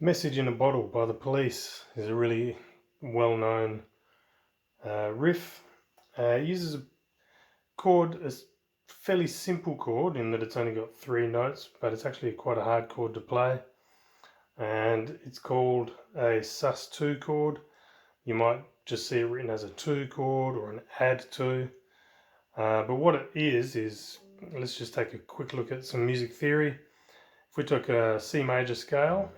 Message in a Bottle by The Police is a really well-known riff. It uses a chord, a fairly simple chord in that it's only got 3 notes, but it's actually quite a hard chord to play. And it's called a sus2 chord. You might just see it written as a 2 chord or an add 2. But what it is, let's just take a quick look at some music theory. If we took a C major scale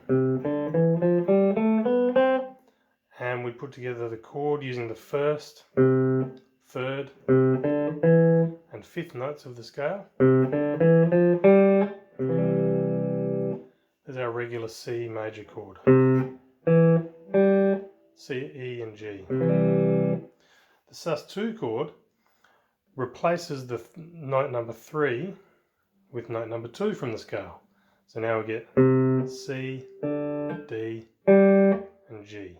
and we put together the chord using the first, third and fifth notes of the scale, there's our regular C major chord. C, E and G. The sus2 chord replaces the note number 3 with note number 2 from the scale. So now we get C, D and G.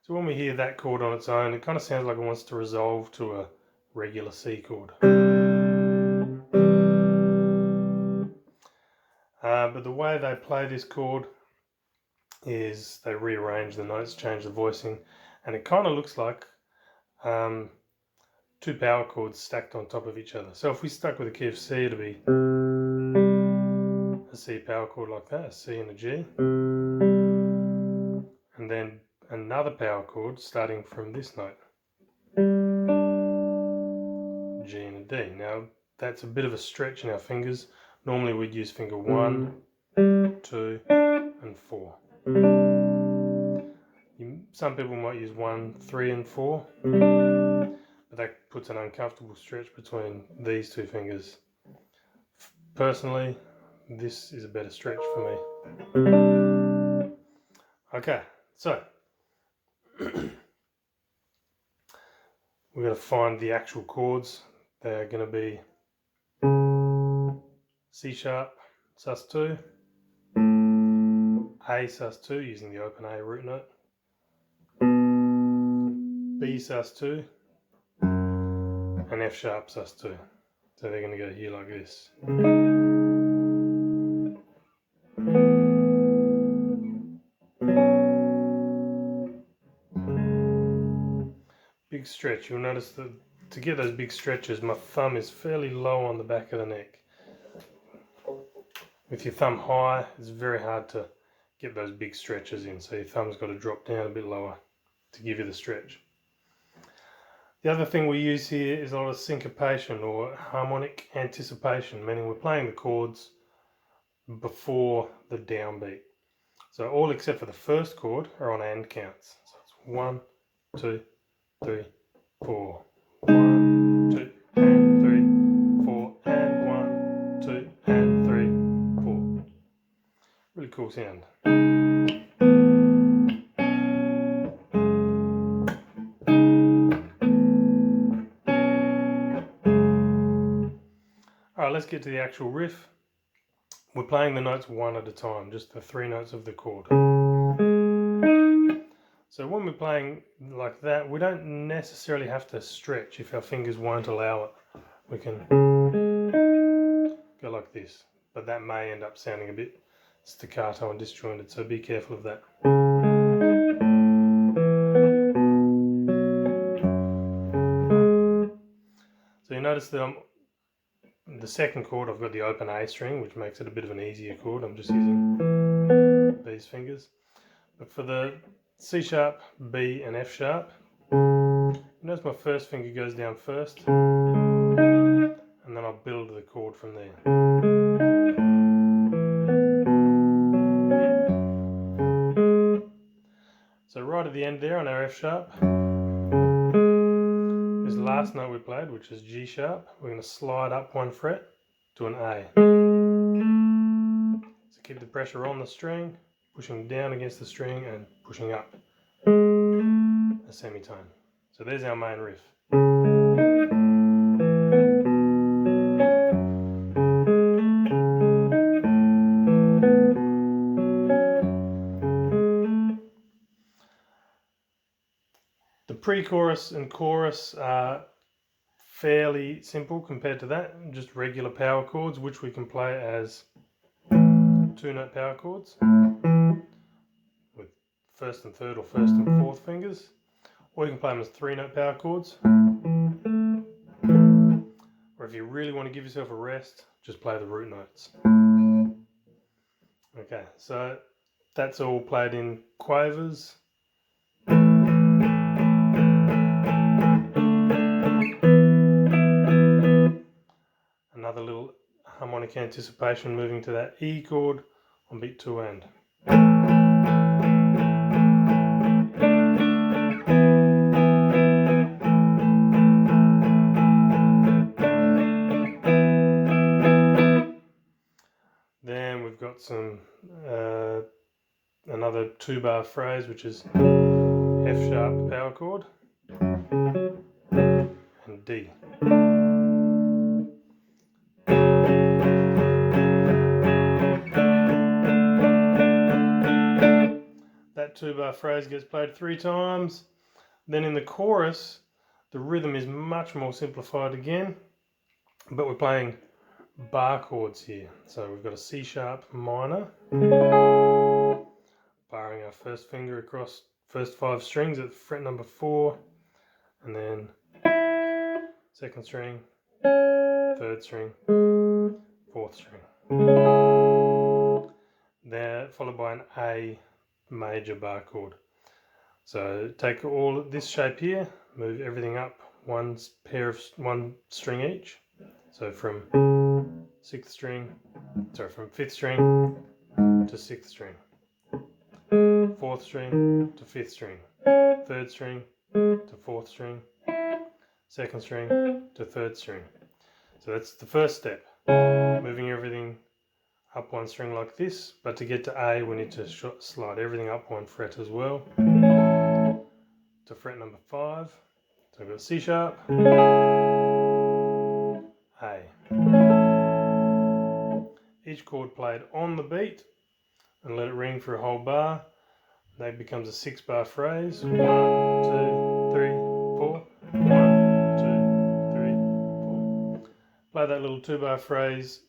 So when we hear that chord on its own, it kind of sounds like it wants to resolve to a regular C chord. But the way they play this chord is they rearrange the notes, change the voicing, and it kind of looks like 2 power chords stacked on top of each other. So if we stuck with a key of C, it'd be a C power chord like that, a C and a G, and then another power chord starting from this note, G and a D. Now that's a bit of a stretch in our fingers. Normally we'd use finger 1, 2 and 4. Some people might use 1, 3 and 4, but that puts an uncomfortable stretch between these 2 fingers. Personally, this is a better stretch for me. Okay, so we're going to find the actual chords. They're going to be C sharp, sus2, A sus2 using the open A root note, B sus2, and F sharp sus2. So they're going to go here like this. Big stretch. You'll notice that to get those big stretches, my thumb is fairly low on the back of the neck. With your thumb high, it's very hard to get those big stretches in, so your thumb's got to drop down a bit lower to give you the stretch. The other thing we use here is a lot of syncopation or harmonic anticipation, meaning we're playing the chords before the downbeat. So all except for the first chord are on and counts. So it's 1, 2, 3, 4. 1, 2, and 3, 4, and 1, 2, and 3, 4. Really cool sound. Alright, let's get to the actual riff. We're playing the notes one at a time, just the 3 notes of the chord. So when we're playing like that, we don't necessarily have to stretch if our fingers won't allow it. We can go like this, but that may end up sounding a bit staccato and disjointed, so be careful of that. So you notice that the second chord I've got the open A string, which makes it a bit of an easier chord. I'm just using these fingers. But for the C sharp, B and F sharp, you notice my first finger goes down first, and then I'll build the chord from there. So right at the end there on our F sharp, this last note we played, which is G sharp, we're going to slide up 1 fret to an A. So keep the pressure on the string, pushing down against the string and pushing up a semitone. So there's our main riff. The pre-chorus and chorus are fairly simple compared to that, just regular power chords which we can play as 2-note power chords with first and third or first and fourth fingers, or you can play them as 3-note power chords. Or if you really want to give yourself a rest, just play the root notes. Okay, so that's all played in quavers. Another little harmonic anticipation moving to that E chord on beat 2 and. Then we've got some another 2-bar phrase, which is F sharp power chord and D. That 2-bar phrase gets played 3 times. Then in the chorus, the rhythm is much more simplified again, but we're playing bar chords here. So we've got a C sharp minor, barring our first finger across first 5 strings at fret number 4, and then second string, third string, fourth string. There, followed by an A major bar chord. So take all this shape here, move everything up one string each. So from fifth string to 6th string, 4th string to 5th string, 3rd string to 4th string, 2nd string to 3rd string. So that's the first step, moving everything up one string like this, but to get to A we need to slide everything up 1 fret as well to fret number 5. So we've got C sharp, A. Each chord played on the beat and let it ring for a whole bar. That becomes a 6-bar phrase. 1, 2, 3, 4. 1, 2, 3, 4. Play that little 2-bar phrase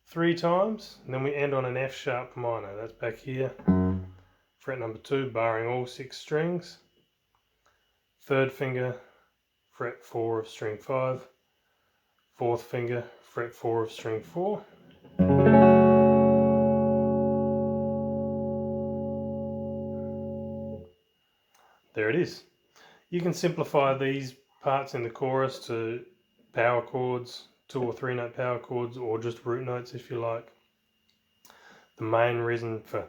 3 times, and then we end on an F sharp minor. That's back here, fret number 2, barring all 6 strings. 3rd finger, fret 4 of string 5. 4th finger, fret 4 of string 4. There it is. You can simplify these parts in the chorus to power chords, 2 or 3-note power chords, or just root notes if you like. The main reason for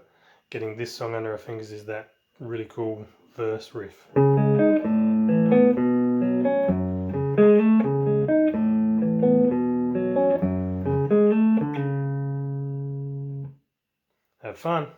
getting this song under our fingers is that really cool verse riff. Have fun.